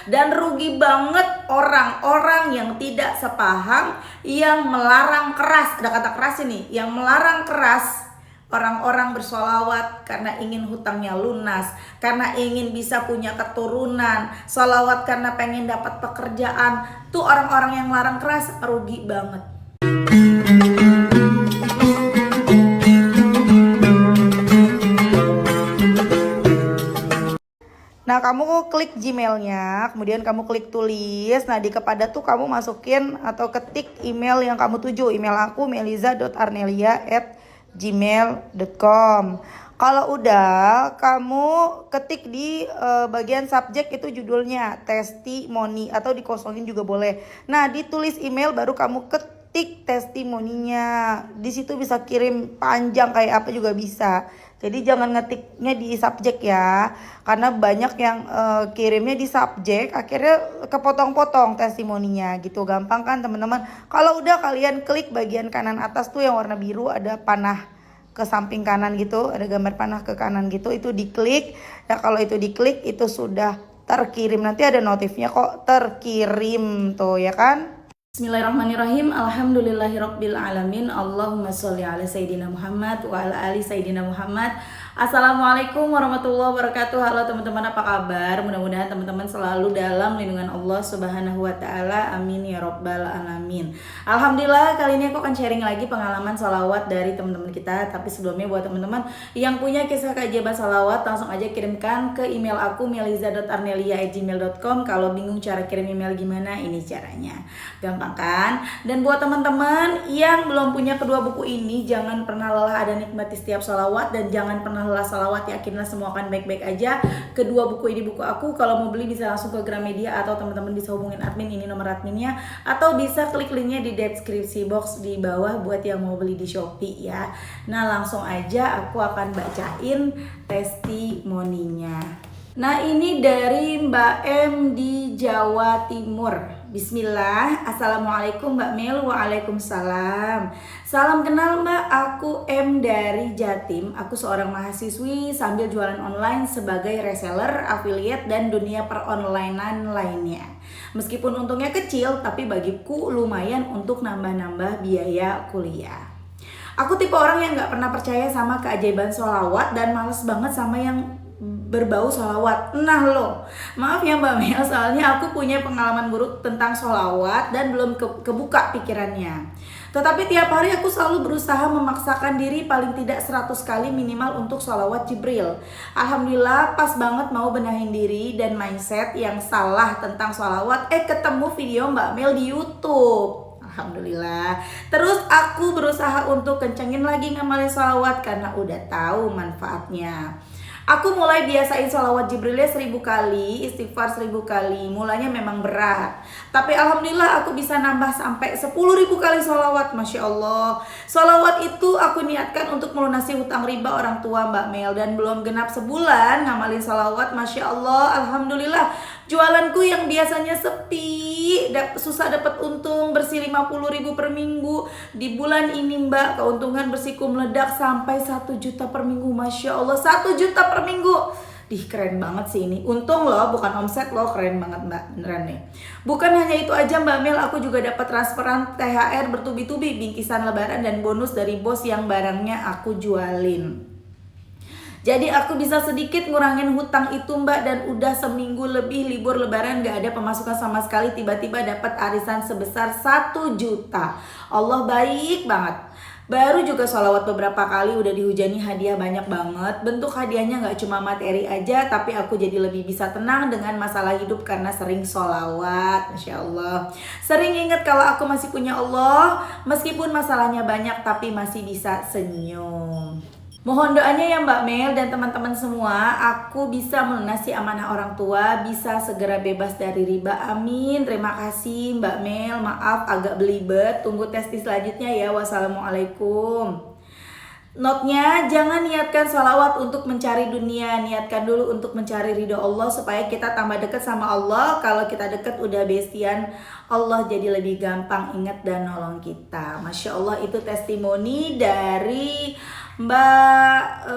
Dan rugi banget orang-orang yang tidak sepaham, yang melarang keras, ada kata keras ini, yang melarang keras orang-orang bersolawat karena ingin hutangnya lunas, karena ingin bisa punya keturunan, solawat karena pengen dapat pekerjaan. Tuh orang-orang yang melarang keras rugi banget. Nah, kamu klik Gmailnya, kemudian kamu klik tulis. Nah, di kepada tuh kamu masukin atau ketik email yang kamu tuju. Email aku meliza.arnelia@gmail.com. Kalau udah, kamu ketik di bagian subjek itu judulnya testimoni atau dikosongin juga boleh. Nah, ditulis email baru kamu ketik testimoninya. Di situ bisa kirim panjang kayak apa juga bisa. Jadi jangan ngetiknya di subjek ya, karena banyak yang kirimnya di subjek, akhirnya kepotong-potong testimoninya gitu. Gampang kan teman-teman? Kalau udah kalian klik bagian kanan atas tuh yang warna biru, ada panah ke samping kanan gitu, ada gambar panah ke kanan gitu, itu diklik. Nah kalau itu diklik itu sudah terkirim, nanti ada notifnya kok terkirim tuh ya kan. Bismillahirrahmanirrahim. Alhamdulillahirabbil alamin. Allahumma sholli ala sayidina Muhammad wa ala ali sayidina Muhammad. Assalamualaikum warahmatullahi wabarakatuh. Halo teman-teman, apa kabar? Mudah-mudahan teman-teman selalu dalam lindungan Allah Subhanahu wa taala. Amin ya rabbal alamin. Alhamdulillah, kali ini aku akan sharing lagi pengalaman sholawat dari teman-teman kita. Tapi sebelumnya buat teman-teman yang punya kisah keajaiban sholawat, langsung aja kirimkan ke email aku meliza.arnelia@gmail.com. Kalau bingung cara kirim email gimana, ini caranya. Gampang kan? Dan buat teman-teman yang belum punya kedua buku ini, jangan pernah lelah ada nikmati setiap sholawat, dan jangan pernah lelah sholawat, yakinlah semua akan baik-baik aja. Kedua buku ini buku aku. Kalau mau beli bisa langsung ke Gramedia, atau teman-teman bisa hubungin admin, ini nomor adminnya, atau bisa klik linknya di deskripsi box di bawah buat yang mau beli di Shopee ya. Nah langsung aja aku akan bacain testimoninya. Nah ini dari Mbak M di Jawa Timur. Bismillah. Assalamualaikum Mbak Mel. Waalaikumsalam. Salam kenal Mbak, aku M dari Jatim. Aku seorang mahasiswi sambil jualan online sebagai reseller, affiliate, dan dunia peronlinean lainnya. Meskipun untungnya kecil, tapi bagiku lumayan untuk nambah-nambah biaya kuliah. Aku tipe orang yang gak pernah percaya sama keajaiban sholawat dan males banget sama yang berbau sholawat. Nah loh, maaf ya Mbak Mel, soalnya aku punya pengalaman buruk tentang sholawat dan belum kebuka pikirannya. Tetapi tiap hari aku selalu berusaha memaksakan diri paling tidak 100 kali minimal untuk sholawat Jibril. Alhamdulillah pas banget mau benahin diri dan mindset yang salah tentang sholawat, ketemu video Mbak Mel di YouTube. Alhamdulillah. Terus aku berusaha untuk kencengin lagi ngamalin sholawat karena udah tahu manfaatnya. Aku mulai biasain sholawat Jibrilnya 1000 kali, istighfar 1000 kali. Mulanya memang berat, tapi alhamdulillah aku bisa nambah sampai 10.000 kali sholawat. Masya Allah. Sholawat itu aku niatkan untuk melunasi hutang riba orang tua Mbak Mel, dan belum genap sebulan ngamalin sholawat. Masya Allah, alhamdulillah. Jualanku yang biasanya sepi, susah dapat untung, bersih 50.000 per minggu, di bulan ini Mbak keuntungan bersiku meledak sampai 1 juta per minggu. Masya Allah, 1 juta per minggu. Keren banget sih ini. Untung loh, bukan omset loh. Keren banget Mbak, beneran nih. Bukan hanya itu aja Mbak Mel, aku juga dapat transferan THR bertubi-tubi, bingkisan lebaran, dan bonus dari bos yang barangnya aku jualin. Jadi aku bisa sedikit ngurangin hutang itu Mbak, dan udah seminggu lebih libur lebaran gak ada pemasukan sama sekali, tiba-tiba dapat arisan sebesar 1 juta. Allah baik banget. Baru juga sholawat beberapa kali udah dihujani hadiah banyak banget. Bentuk hadiahnya gak cuma materi aja, tapi aku jadi lebih bisa tenang dengan masalah hidup karena sering sholawat. Masya Allah. Sering ingat kalau aku masih punya Allah, meskipun masalahnya banyak tapi masih bisa senyum. Mohon doanya ya Mbak Mel dan teman-teman semua, aku bisa melunasi amanah orang tua, bisa segera bebas dari riba. Amin. Terima kasih Mbak Mel. Maaf agak belibet. Tunggu testi selanjutnya ya. Wassalamualaikum. Notnya, jangan niatkan sholawat untuk mencari dunia, niatkan dulu untuk mencari ridho Allah supaya kita tambah dekat sama Allah. Kalau kita dekat udah bestian, Allah jadi lebih gampang ingat dan nolong kita. Masya Allah, itu testimoni dari Mbak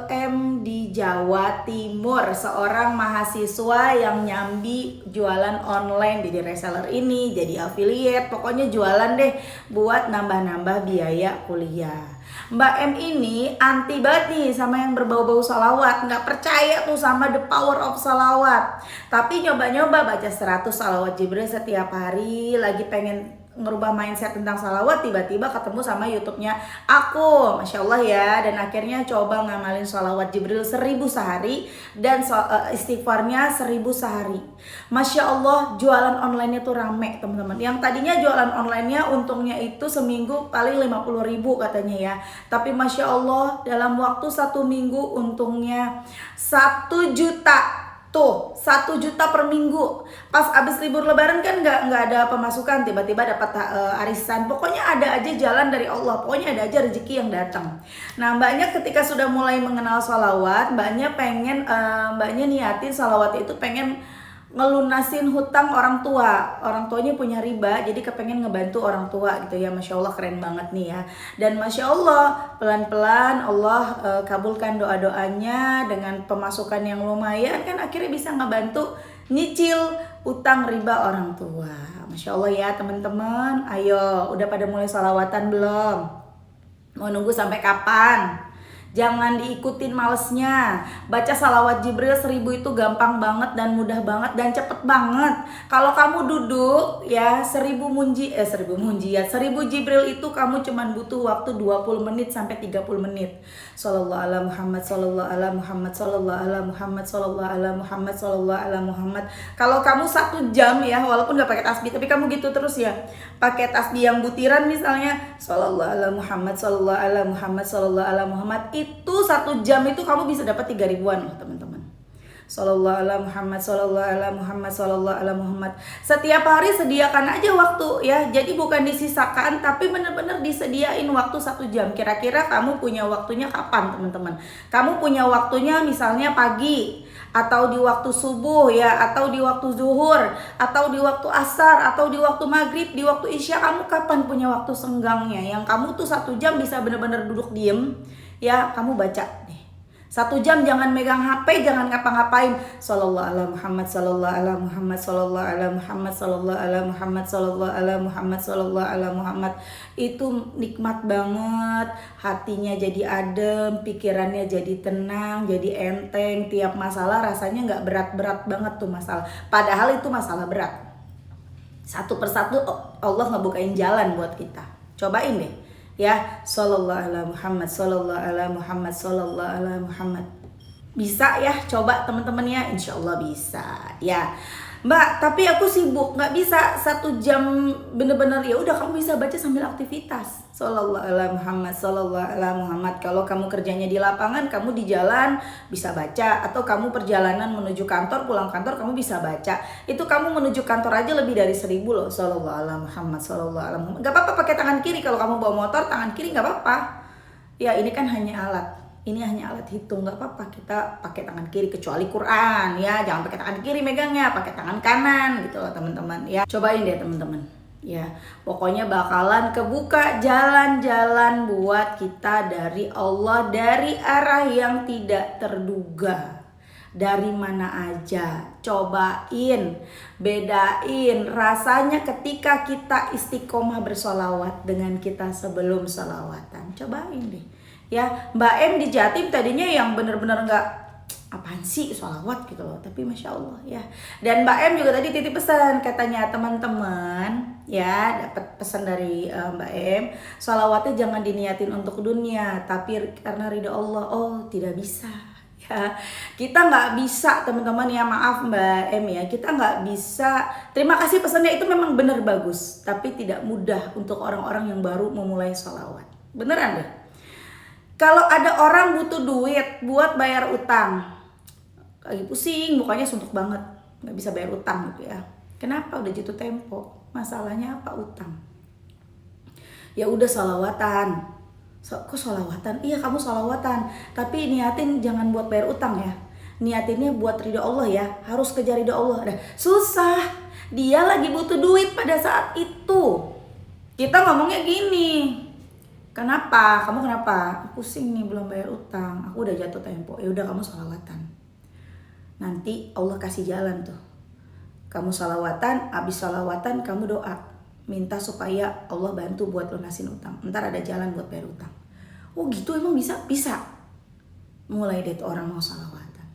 M di Jawa Timur, seorang mahasiswa yang nyambi jualan online, jadi reseller ini, jadi affiliate, pokoknya jualan deh buat nambah-nambah biaya kuliah. Mbak M ini anti banget nih sama yang berbau-bau salawat, nggak percaya tuh sama the power of salawat. Tapi nyoba-nyoba baca 100 salawat Jibril setiap hari, lagi pengen ngerubah mindset tentang salawat, tiba-tiba ketemu sama YouTube-nya aku, Masya Allah ya. Dan akhirnya coba ngamalin salawat Jibril 1000 sehari dan istighfarnya 1000 sehari. Masya Allah, jualan online-nya tuh rame teman-teman. Yang tadinya jualan online-nya untungnya itu seminggu paling 50.000 katanya ya, tapi Masya Allah dalam waktu 1 minggu untungnya 1 juta. Tuh 1 juta per minggu. Pas abis libur lebaran kan nggak ada pemasukan, tiba-tiba dapat arisan. Pokoknya ada aja jalan dari Allah, pokoknya ada aja rezeki yang datang. Nah mbaknya ketika sudah mulai mengenal salawat, mbaknya mbaknya niatin salawat itu pengen ngelunasin hutang orang tua. Orang tuanya punya riba, jadi kepengen ngebantu orang tua gitu ya. Masya Allah keren banget nih ya. Dan Masya Allah pelan-pelan Allah kabulkan doa-doanya dengan pemasukan yang lumayan, kan akhirnya bisa ngebantu nyicil utang riba orang tua. Masya Allah ya teman-teman. Ayo udah pada mulai salawatan belum? Mau nunggu sampai kapan? Jangan diikutin malesnya. Baca salawat Jibril 1000 itu gampang banget dan mudah banget dan cepet banget. Kalau kamu duduk ya 1000 Jibril itu kamu cuman butuh waktu 20 menit sampai 30 menit. Sallallahu ala Muhammad, sallallahu ala Muhammad, sallallahu ala Muhammad, sallallahu ala Muhammad, sallallahu ala Muhammad. Kalau kamu 1 jam ya, walaupun gak pakai tasbih, tapi kamu gitu terus ya, pakai tasbih yang butiran misalnya, sallallahu ala Muhammad, sallallahu ala Muhammad, sallallahu ala Muhammad, itu 1 jam itu kamu bisa dapat 3 ribuan loh teman-teman. Sallallahu ala Muhammad, sallallahu ala Muhammad, sallallahu ala Muhammad. Setiap hari sediakan aja waktu ya. Jadi bukan disisakan, tapi benar-benar disediain waktu 1 jam. Kira-kira kamu punya waktunya kapan teman-teman? Kamu punya waktunya misalnya pagi, atau di waktu subuh ya, atau di waktu zuhur, atau di waktu asar, atau di waktu maghrib, di waktu isya. Kamu kapan punya waktu senggangnya yang kamu tuh 1 jam bisa benar-benar duduk diem ya, kamu baca nih 1 jam, jangan megang HP, jangan ngapa-ngapain. Sallallahu ala Muhammad, sallallahu ala Muhammad, sallallahu ala Muhammad, sallallahu ala Muhammad, sallallahu ala Muhammad, sallallahu ala Muhammad. Itu nikmat banget, hatinya jadi adem, pikirannya jadi tenang, jadi enteng. Tiap masalah rasanya nggak berat-berat banget tuh masalah, padahal itu masalah berat. Satu persatu Allah ngebukain jalan buat kita. Cobain deh ya, sallallahu ala Muhammad, sallallahu ala Muhammad, sallallahu ala Muhammad. Bisa ya, coba teman-teman ya, insya Allah bisa ya. Mbak, tapi aku sibuk, nggak bisa 1 jam bener-bener. Ya udah, kamu bisa baca sambil aktivitas. Sallallahu ala Muhammad, sallallahu ala Muhammad. Kalau kamu kerjanya di lapangan, kamu di jalan bisa baca, atau kamu perjalanan menuju kantor, pulang kantor kamu bisa baca. Itu kamu menuju kantor aja lebih dari 1000 loh. Sallallahu ala Muhammad, sallallahu ala Muhammad. Gak apa-apa pakai tangan kiri, kalau kamu bawa motor tangan kiri gak apa-apa. Ya ini kan hanya alat. Ini hanya alat hitung, nggak apa-apa kita pakai tangan kiri, kecuali Quran ya, jangan pakai tangan kiri megangnya, pakai tangan kanan gitu loh teman-teman ya. Cobain deh teman-teman ya, pokoknya bakalan kebuka jalan-jalan buat kita dari Allah, dari arah yang tidak terduga, dari mana aja. Cobain, bedain rasanya ketika kita istiqomah bersolawat dengan kita sebelum solawatan. Cobain deh ya. Mbak M di Jatim tadinya yang bener-bener nggak apaan sih sholawat gitu loh, tapi Masya Allah ya. Dan Mbak M juga tadi titip pesan, katanya teman-teman ya, dapat pesan dari Mbak M, sholawatnya jangan diniatin untuk dunia, tapi karena ridha Allah. Oh tidak bisa ya, kita nggak bisa teman-teman ya, maaf Mbak M ya, kita nggak bisa. Terima kasih pesannya, itu memang bener bagus, tapi tidak mudah untuk orang-orang yang baru memulai sholawat. Beneran deh. Kalau ada orang butuh duit buat bayar utang, lagi pusing, mukanya suntuk banget, nggak bisa bayar utang gitu ya. Kenapa? Udah jatuh tempo. Masalahnya apa? Utang. Ya udah sholawatan. Kok sholawatan? Iya kamu sholawatan, tapi niatin jangan buat bayar utang ya. Niatinnya buat ridho Allah ya. Harus kejar ridho Allah. Nah, susah. Dia lagi butuh duit pada saat itu. Kita ngomongnya gini, Kenapa? Kamu kenapa? Pusing nih, belum bayar utang, aku udah jatuh tempo. Ya udah, kamu sholawatan. Nanti Allah kasih jalan tuh. Kamu sholawatan, abis sholawatan kamu doa, minta supaya Allah bantu buat lunasin utang. Ntar ada jalan buat bayar utang. Oh gitu, emang bisa? Bisa. Mulai deh tuh orang mau sholawatan.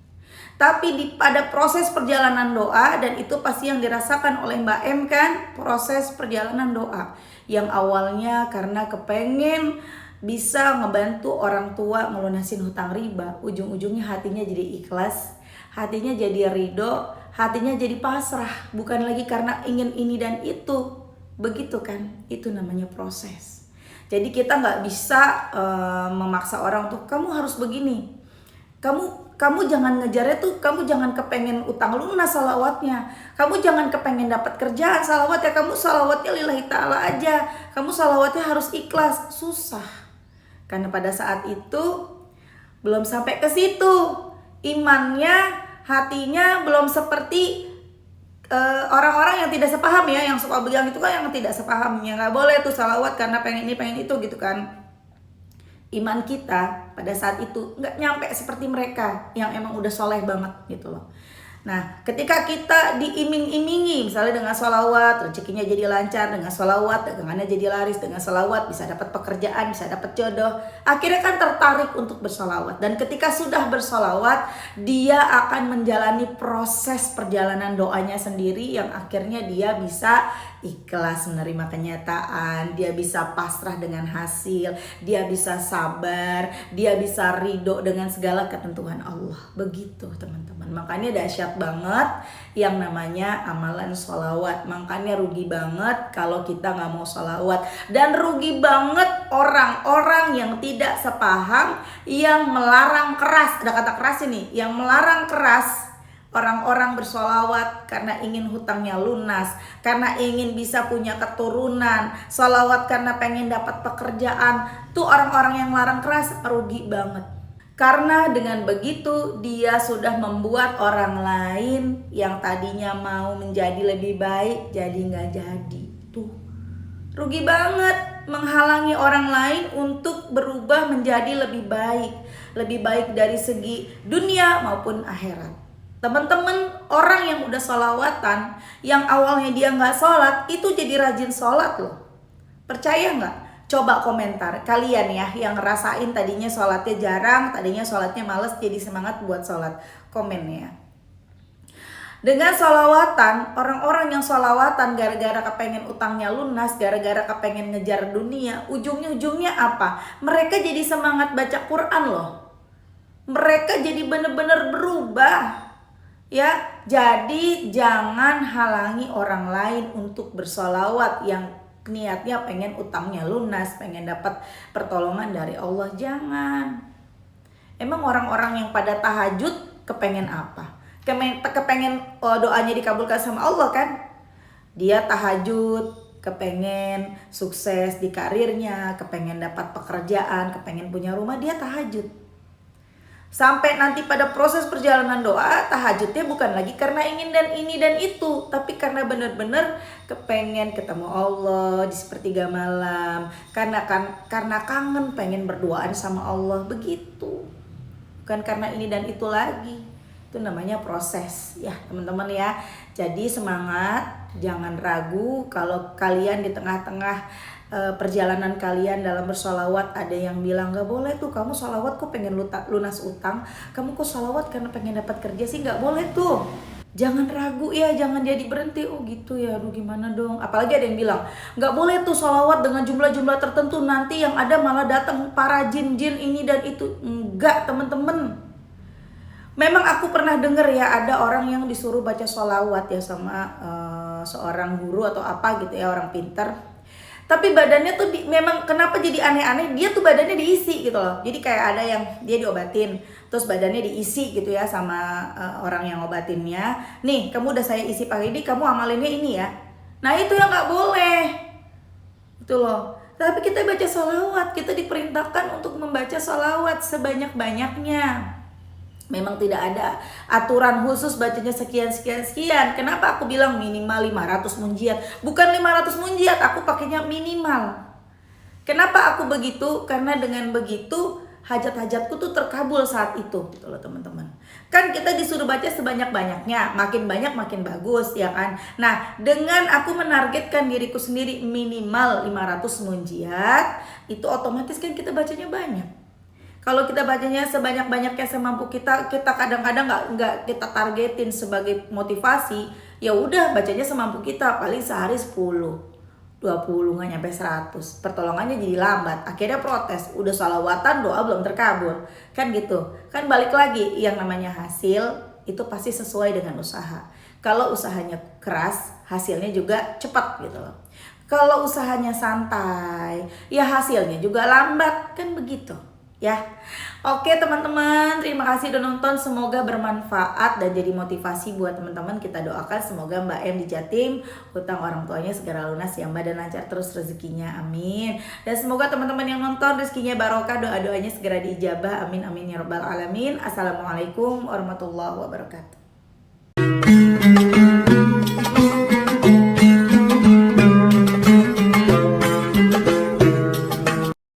Tapi pada proses perjalanan doa, dan itu pasti yang dirasakan oleh Mbak M kan, proses perjalanan doa. Yang awalnya karena kepengen bisa ngebantu orang tua ngelunasin hutang riba, ujung-ujungnya hatinya jadi ikhlas, hatinya jadi ridho, hatinya jadi pasrah, bukan lagi karena ingin ini dan itu. Begitu kan, itu namanya proses. Jadi kita nggak bisa memaksa orang untuk kamu harus begini, kamu jangan ngejarnya tuh, kamu jangan kepengen utang lunas salawatnya, kamu jangan kepengen dapat kerjaan salawatnya, kamu salawatnya lillahi ta'ala aja, kamu salawatnya harus ikhlas. Susah, karena pada saat itu belum sampai ke situ, imannya, hatinya belum seperti orang-orang yang tidak sepaham ya, yang suka bilang itu kan yang tidak sepaham, ya nggak boleh tuh salawat karena pengen ini pengen itu gitu kan. Iman kita pada saat itu nggak nyampe seperti mereka yang emang udah soleh banget gitu loh. Nah, ketika kita diiming-imingi misalnya dengan sholawat rezekinya jadi lancar, dengan sholawat dagangannya jadi laris, dengan sholawat bisa dapat pekerjaan, bisa dapat jodoh, akhirnya kan tertarik untuk bersolawat. Dan ketika sudah bersolawat, dia akan menjalani proses perjalanan doanya sendiri yang akhirnya dia bisa ikhlas menerima kenyataan, dia bisa pasrah dengan hasil, dia bisa sabar, dia bisa ridho dengan segala ketentuan Allah. Begitu teman-teman. Makanya dahsyat banget yang namanya amalan sholawat. Makanya rugi banget kalau kita nggak mau sholawat. Dan rugi banget orang-orang yang tidak sepaham, yang melarang keras. Ada kata keras ini, yang melarang keras orang-orang bersolawat karena ingin hutangnya lunas, karena ingin bisa punya keturunan, solawat karena pengen dapat pekerjaan. Tuh orang-orang yang larang keras rugi banget. Karena dengan begitu dia sudah membuat orang lain yang tadinya mau menjadi lebih baik jadi nggak jadi. Tuh rugi banget, menghalangi orang lain untuk berubah menjadi lebih baik dari segi dunia maupun akhirat. Teman-teman, orang yang udah sholawatan, yang awalnya dia nggak sholat, itu jadi rajin sholat loh. Percaya nggak? Coba komentar kalian ya, yang ngerasain tadinya sholatnya jarang, tadinya sholatnya males, jadi semangat buat sholat. Komen ya. Dengan sholawatan, orang-orang yang sholawatan gara-gara kepengen utangnya lunas, gara-gara kepengen ngejar dunia, ujungnya apa? Mereka jadi semangat baca Quran loh. Mereka jadi bener-bener berubah. Ya, jadi jangan halangi orang lain untuk bersolawat yang niatnya pengen utangnya lunas, pengen dapat pertolongan dari Allah. Jangan. Emang orang-orang yang pada tahajud kepengen apa? Kepengen doanya dikabulkan sama Allah kan? Dia tahajud, kepengen sukses di karirnya, kepengen dapat pekerjaan, kepengen punya rumah, dia tahajud. Sampai nanti pada proses perjalanan doa, tahajudnya bukan lagi karena ingin dan ini dan itu, tapi karena benar-benar kepengen ketemu Allah di sepertiga malam, karena kangen pengen berduaan sama Allah. Begitu, bukan karena ini dan itu lagi. Itu namanya proses ya teman-teman ya. Jadi semangat, jangan ragu. Kalau kalian di tengah-tengah perjalanan kalian dalam bersolawat ada yang bilang gak boleh tuh, kamu solawat kok pengen lunas utang, kamu kok solawat karena pengen dapat kerja sih, gak boleh tuh. Jangan ragu ya, jangan jadi berhenti. Oh gitu ya, aduh gimana dong. Apalagi ada yang bilang gak boleh tuh solawat dengan jumlah-jumlah tertentu, nanti yang ada malah datang para jin-jin ini dan itu. Enggak teman-teman. Memang aku pernah dengar ya, ada orang yang disuruh baca solawat ya sama seorang guru atau apa gitu ya, orang pintar. Tapi badannya tuh memang kenapa jadi aneh-aneh, dia tuh badannya diisi gitu loh. Jadi kayak ada yang dia diobatin, terus badannya diisi gitu ya sama orang yang ngobatinnya. Nih kamu udah saya isi pakai ini, kamu amalinnya ini ya. Nah itu yang gak boleh gitu loh. Tapi kita baca sholawat, kita diperintahkan untuk membaca sholawat sebanyak-banyaknya. Memang tidak ada aturan khusus bacanya sekian. Kenapa aku bilang minimal 500 munjiat? Bukan 500 munjiat, aku pakainya minimal. Kenapa aku begitu? Karena dengan begitu hajat-hajatku tuh terkabul saat itu gitu loh teman-teman. Kan kita disuruh baca sebanyak-banyaknya, makin banyak makin bagus ya kan. Nah, dengan aku menargetkan diriku sendiri minimal 500 munjiat, itu otomatis kan kita bacanya banyak. Kalau kita bacanya sebanyak-banyaknya semampu kita, kita kadang-kadang nggak kita targetin sebagai motivasi, ya udah bacanya semampu kita, paling sehari 10. 20 nggak nyampe 100, pertolongannya jadi lambat, akhirnya protes, udah salawatan doa belum terkabul, kan gitu. Kan balik lagi, yang namanya hasil itu pasti sesuai dengan usaha. Kalau usahanya keras, hasilnya juga cepat gitu loh. Kalau usahanya santai, ya hasilnya juga lambat, kan begitu ya. Oke teman-teman, terima kasih udah nonton, semoga bermanfaat dan jadi motivasi buat teman-teman. Kita doakan semoga Mbak M di Jatim hutang orang tuanya segera lunas ya Mbak, dan lancar terus rezekinya, amin. Dan semoga teman-teman yang nonton rezekinya barokah, doa-doanya segera diijabah, amin amin ya rabbal alamin. Assalamualaikum warahmatullahi wabarakatuh.